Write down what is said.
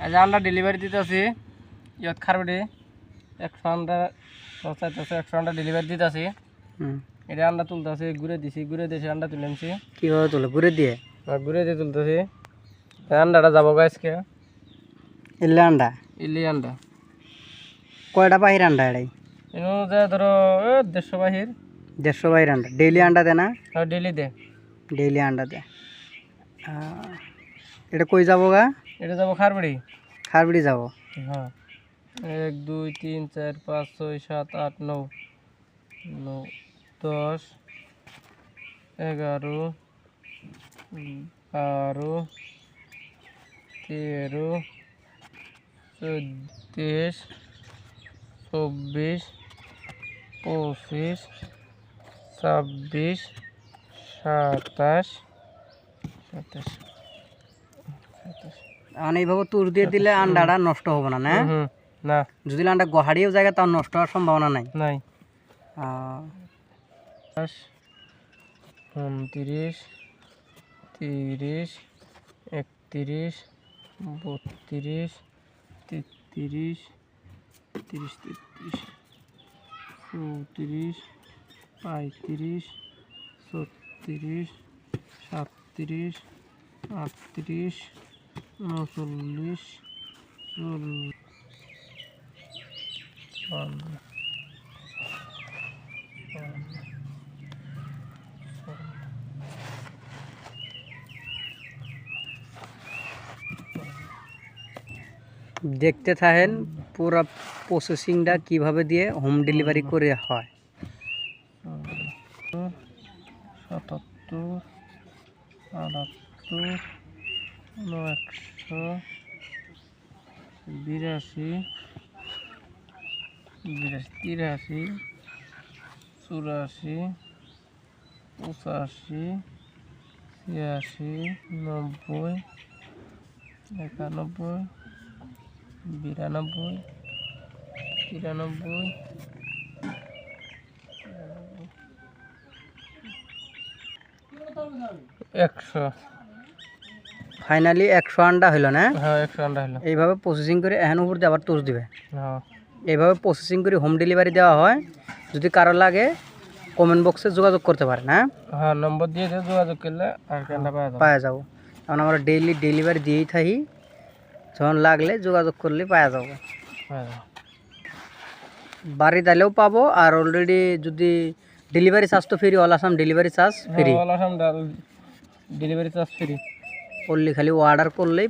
আজ আন্ডা ডেলিভারি দিতেছি ইয়ত খারবেডি 100 আন্ডা পৌঁছাইতেছে 100 আন্ডা ডেলিভারি দিতেছি। এটা আন্ডা তুলতেছি ঘুরে দিছি ঘুরে দিয়েছি আন্ডা তুলে আনছি। কীভাবে তুলো? ঘুরে দিয়ে তুলতেছি আন্ডাটা যাবো গাছকে ইল্লে আন্ডা ইলি আন্ডা কয়টা বাহির আন্ডা এটাই এনো যে ধরো 150 বাহির 150 বাহির আন্ডা ডেইলি আন্ডা দেয় না? ডেলি দে ডেইলি আন্ডা দেয়। এটা কই যাবো গা? এটা যাবো খারবেড়ি খারবিড়ি যাবো। হ্যাঁ 1 2 3 4 5 6 7 8 9 9 10 11 12 13 14 24 25 26 27 27 মানে এইভাবে তুর দিয়ে দিলে আন্ডাটা নষ্ট হবে না না? না যদি আন্ডা গহাড়িও জায়গা তাও নষ্ট হওয়ার সম্ভাবনা নাই। নাই 29 30 31 32 33 33 34 35 36 37 38 39 দেখতে থাকেন পুরা প্রসেসিংটা কিভাবে দিয়ে হোম ডেলিভারি করে হয়। 77 78 100 82 83 84 85 86 90 91 92 93 100 ফাইনালি 100 আন্ডা হইল না? হ্যাঁ 100 আন্ডা হলো। এইভাবে প্রসেসিং করে এখন উপর দিয়ে আবার তুষ দিবে। হ্যাঁ এইভাবে প্রসেসিং করে হোম ডেলিভারি দেওয়া হয়। যদি কারো লাগে কমেন্ট বক্সে যোগাযোগ করতে পারেন। হ্যাঁ নম্বর দিয়ে যোগাযোগ করলে আর কেনটা পাওয়া যাবো। কারণ আমরা ডেইলি ডেলিভারি দিয়েই থাকি, যখন লাগলে যোগাযোগ করলে পাওয়া যাবো। বাড়ি দিলেও পাবো, আর অলরেডি যদি ডেলিভারি চার্জ তো free, all Assam delivery charge free, all Assam delivery charge free. করলে খালি অর্ডার করলেই